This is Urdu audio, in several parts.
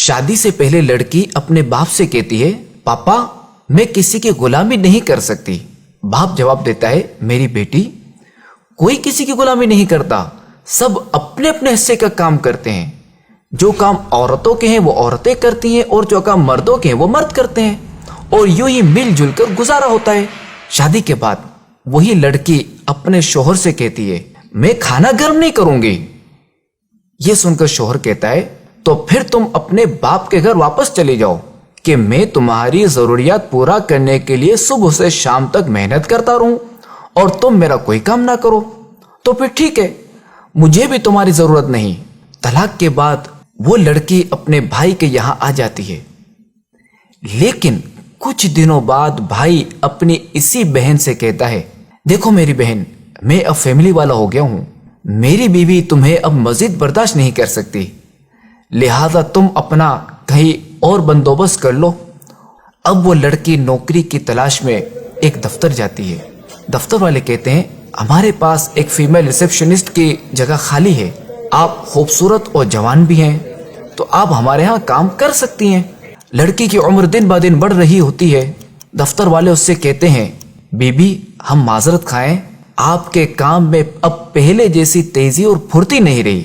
شادی سے پہلے لڑکی اپنے باپ سے کہتی ہے پاپا میں کسی کی غلامی نہیں کر سکتی۔ باپ جواب دیتا ہے میری بیٹی کوئی کسی کی غلامی نہیں کرتا، سب اپنے اپنے حصے کا کام کرتے ہیں۔ جو کام عورتوں کے ہیں وہ عورتیں کرتی ہیں اور جو کام مردوں کے ہیں وہ مرد کرتے ہیں، اور یوں ہی مل جل کر گزارا ہوتا ہے۔ شادی کے بعد وہی لڑکی اپنے شوہر سے کہتی ہے میں کھانا گرم نہیں کروں گی۔ یہ سن کر شوہر کہتا ہے تو پھر تم اپنے باپ کے گھر واپس چلی جاؤ کہ میں تمہاری ضروریات پورا کرنے کے لیے صبح سے شام تک محنت کرتا رہوں اور تم میرا کوئی کام نہ کرو، تو پھر ٹھیک ہے، مجھے بھی تمہاری ضرورت نہیں۔ طلاق کے بعد وہ لڑکی اپنے بھائی کے یہاں آ جاتی ہے، لیکن کچھ دنوں بعد بھائی اپنی اسی بہن سے کہتا ہے دیکھو میری بہن، میں اب فیملی والا ہو گیا ہوں، میری بیوی تمہیں اب مزید برداشت نہیں کر سکتی، لہذا تم اپنا کہیں اور بندوبست کر لو۔ اب وہ لڑکی نوکری کی تلاش میں ایک دفتر جاتی ہے۔ دفتر والے کہتے ہیں ہمارے پاس ایک فیمیل ریسیپشنسٹ کی جگہ خالی ہے، آپ خوبصورت اور جوان بھی ہیں تو آپ ہمارے ہاں کام کر سکتی ہیں۔ لڑکی کی عمر دن بہ دن بڑھ رہی ہوتی ہے۔ دفتر والے اس سے کہتے ہیں بی بی ہم معذرت خواہیں، آپ کے کام میں اب پہلے جیسی تیزی اور پھرتی نہیں رہی،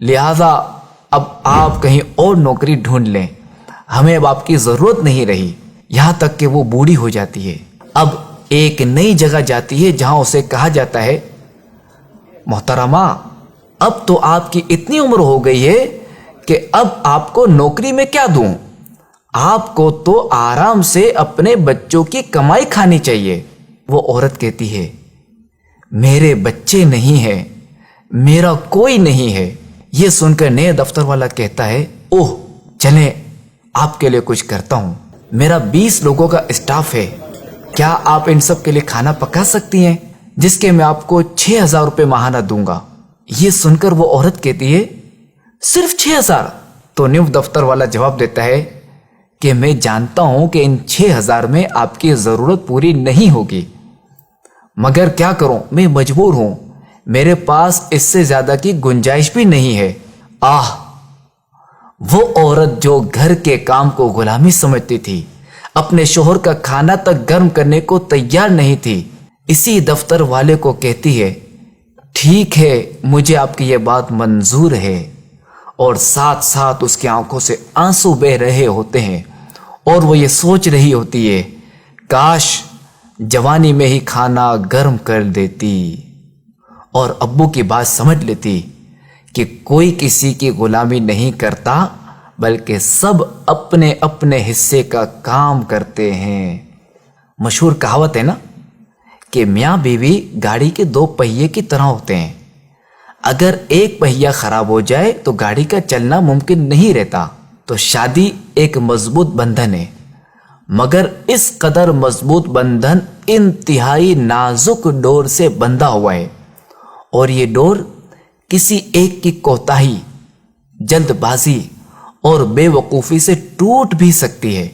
لہذا اب آپ کہیں اور نوکری ڈھونڈ لیں، ہمیں اب آپ کی ضرورت نہیں رہی۔ یہاں تک کہ وہ بوڑھی ہو جاتی ہے، اب ایک نئی جگہ جاتی ہے جہاں اسے کہا جاتا ہے محترمہ اب تو آپ کی اتنی عمر ہو گئی ہے کہ اب آپ کو نوکری میں کیا دوں، آپ کو تو آرام سے اپنے بچوں کی کمائی کھانی چاہیے۔ وہ عورت کہتی ہے میرے بچے نہیں ہیں، میرا کوئی نہیں ہے۔ یہ سن کر نئے دفتر والا کہتا ہے اوہ چلیں آپ کے لیے کچھ کرتا ہوں، میرا 20 لوگوں کا اسٹاف ہے، کیا آپ ان سب کے لیے کھانا پکا سکتی ہیں جس کے میں آپ کو 6000 روپے ماہانہ دوں گا۔ یہ سن کر وہ عورت کہتی ہے صرف 6000؟ تو نیو دفتر والا جواب دیتا ہے کہ میں جانتا ہوں کہ ان 6000 میں آپ کی ضرورت پوری نہیں ہوگی، مگر کیا کروں میں مجبور ہوں، میرے پاس اس سے زیادہ کی گنجائش بھی نہیں ہے۔ آہ، وہ عورت جو گھر کے کام کو غلامی سمجھتی تھی، اپنے شوہر کا کھانا تک گرم کرنے کو تیار نہیں تھی، اسی دفتر والے کو کہتی ہے ٹھیک ہے مجھے آپ کی یہ بات منظور ہے، اور ساتھ ساتھ اس کی آنکھوں سے آنسو بہ رہے ہوتے ہیں اور وہ یہ سوچ رہی ہوتی ہے کاش جوانی میں ہی کھانا گرم کر دیتی اور ابو کی بات سمجھ لیتی کہ کوئی کسی کی غلامی نہیں کرتا بلکہ سب اپنے اپنے حصے کا کام کرتے ہیں۔ مشہور کہاوت ہے نا کہ میاں بیوی گاڑی کے 2 پہیے کی طرح ہوتے ہیں، اگر ایک پہیہ خراب ہو جائے تو گاڑی کا چلنا ممکن نہیں رہتا۔ تو شادی ایک مضبوط بندھن ہے، مگر اس قدر مضبوط بندھن انتہائی نازک ڈور سے بندھا ہوا ہے، اور یہ ڈور کسی ایک کی کوتاہی، جلد بازی اور بے وقوفی سے ٹوٹ بھی سکتی ہے۔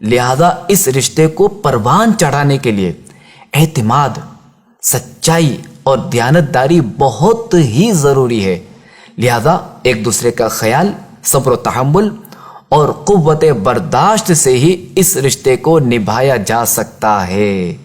لہذا اس رشتے کو پروان چڑھانے کے لیے اعتماد، سچائی اور دیانتداری بہت ہی ضروری ہے۔ لہذا ایک دوسرے کا خیال، صبر و تحمل اور قوت برداشت سے ہی اس رشتے کو نبھایا جا سکتا ہے۔